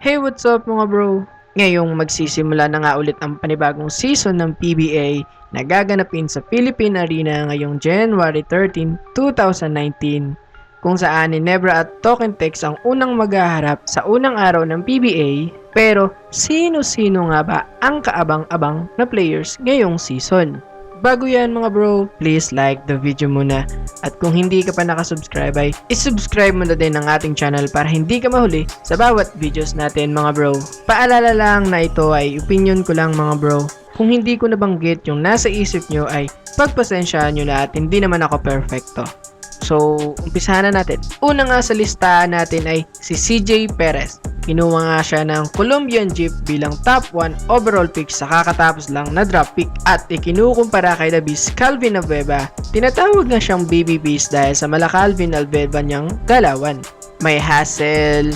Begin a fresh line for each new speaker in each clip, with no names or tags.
Hey, what's up mga bro? Ngayong magsisimula na nga ulit ang panibagong season ng PBA na gaganapin sa Philippine Arena ngayong January 13, 2019 kung saan ni Nebra at Token Tex ang unang maghaharap sa unang araw ng PBA. Pero sino-sino nga ba ang kaabang-abang na players ngayong season? Bago yan mga bro, please like the video muna. At kung hindi ka pa nakasubscribe ay isubscribe mo na din ang ating channel para hindi ka mahuli sa bawat videos natin mga bro. Paalala lang na ito ay opinion ko lang mga bro. Kung hindi ko nabanggit yung nasa isip nyo ay pagpasensyaan nyo na at hindi naman ako perfecto. So, umpisahan na natin. Una nga sa listahan natin ay si CJ Perez. Kinuha nga siya ng Colombian Jeep bilang top 1 overall pick sa kakatapos lang na draft pick at ikinukumpara kay The Beast Calvin Albueba. Tinatawag nga siyang Baby Beast dahil sa mala Calvin Albueba niyang galawan. May hassle,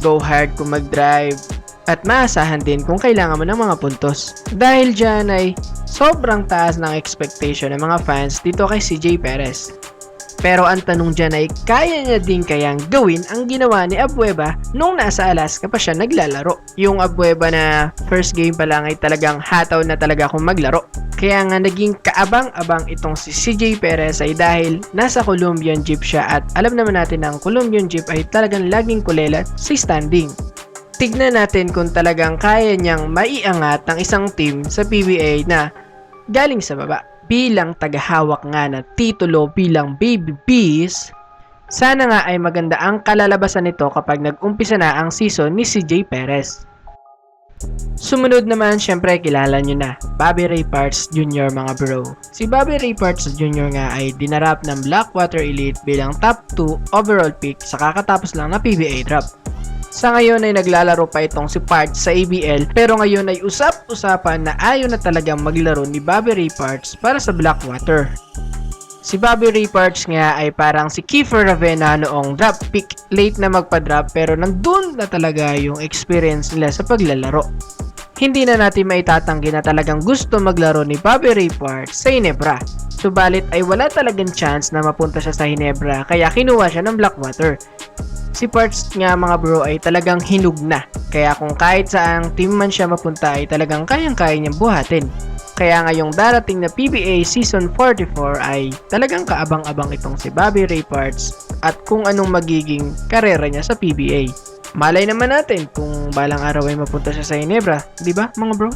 go hard kung mag-drive, at maasahan din kung kailangan mo ng mga puntos. Dahil dyan ay sobrang taas ng expectation ng mga fans dito kay CJ Perez. Pero ang tanong dyan ay kaya niya din kayang gawin ang ginawa ni Albueba nung nasa Alaska pa siya naglalaro. Yung Albueba na first game pa lang ay talagang hataw na talaga kung maglaro. Kaya nga naging kaabang-abang itong si CJ Perez ay dahil nasa Colombian Jeep siya at alam naman natin na ang Colombian Jeep ay talagang laging kulelat sa standing. Tignan natin kung talagang kaya niyang maiangat ang isang team sa PBA na galing sa baba. Bilang tagahawak nga ng titulo bilang Baby Beast, sana nga ay maganda ang kalalabasan nito kapag nag-umpisa na ang season ni CJ Perez. Sumunod naman, syempre kilala nyo na, Bobby Ray Parts Jr. mga bro. Si Bobby Ray Parts Jr. nga ay dinarap ng Blackwater Elite bilang top 2 overall pick sa kakatapos lang na PBA draft. Sa ngayon ay naglalaro pa itong si Parts sa ABL pero ngayon ay usap-usapan na ayaw na talagang maglaro ni Bobby Ray Parts para sa Blackwater. Si Bobby Ray Parts nga ay parang si Kiefer Ravena noong draft pick, late na magpa-draft pero nandun na talaga yung experience nila sa paglalaro. Hindi na natin maitatanggi na talagang gusto maglaro ni Bobby Ray Parts sa Ginebra. Subalit ay wala talagang chance na mapunta siya sa Ginebra kaya kinuha siya ng Blackwater. Si Parts nga mga bro ay talagang hinug na. Kaya kung kahit saang team man siya mapunta ay talagang kayang-kaya niyang buhatin. Kaya ngayong darating na PBA Season 44 ay talagang kaabang-abang itong si Bobby Ray Parts at kung anong magiging karera niya sa PBA. Malay naman natin kung balang araw ay mapunta siya sa Ginebra, di ba mga bro?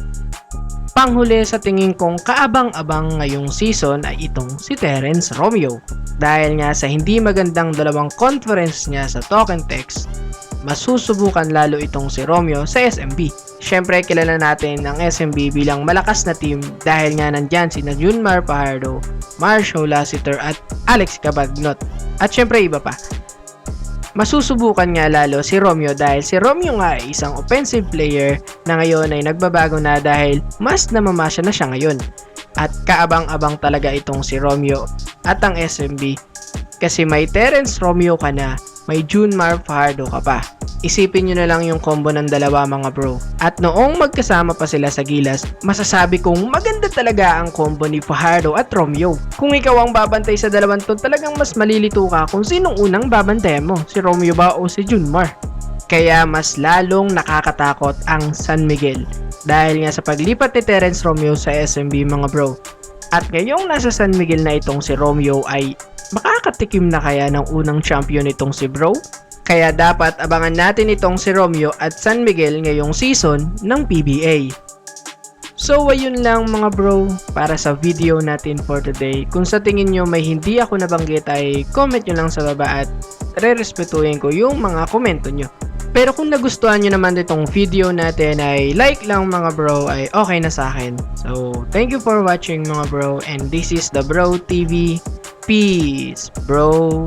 Panghuli sa tingin kong kaabang-abang ngayong season ay itong si Terence Romeo. Dahil nga sa hindi magandang dalawang conference niya sa Token Tex, masusubukan lalo itong si Romeo sa SMB. Syempre kilala natin ang SMB bilang malakas na team dahil nga nandyan si Junmar Fajardo, Marshall Lassiter at Alex Cabagnot. At syempre iba pa. Masusubukan nga lalo si Romeo dahil si Romeo nga ay isang offensive player na ngayon ay nagbabago na dahil mas namamasya na siya ngayon. At kaabang-abang talaga itong si Romeo at ang SMB kasi may Terence Romeo ka na, may Junmar Fajardo ka pa. Isipin nyo na lang yung combo ng dalawa mga bro. At noong magkasama pa sila sa Gilas, masasabi kong maganda talaga ang combo ni Fajardo at Romeo. Kung ikaw ang babantay sa dalawang to, talagang mas malilito ka kung sinong unang babantayan mo, si Romeo ba o si Junmar. Kaya mas lalong nakakatakot ang San Miguel dahil nga sa paglipat ni Terence Romeo sa SMB mga bro. At ngayong nasa San Miguel na itong si Romeo ay makakatikim na kaya ng unang champion itong si bro? Kaya dapat abangan natin itong si Romeo at San Miguel ngayong season ng PBA. So ayun lang mga bro para sa video natin for today. Kung sa tingin nyo may hindi ako nabanggit ay comment nyo lang sa baba at re-respetuhin ko yung mga komento nyo. Pero kung nagustuhan nyo naman itong video natin ay like lang mga bro ay okay na sa akin. So thank you for watching mga bro and this is the Bro TV. Peace bro.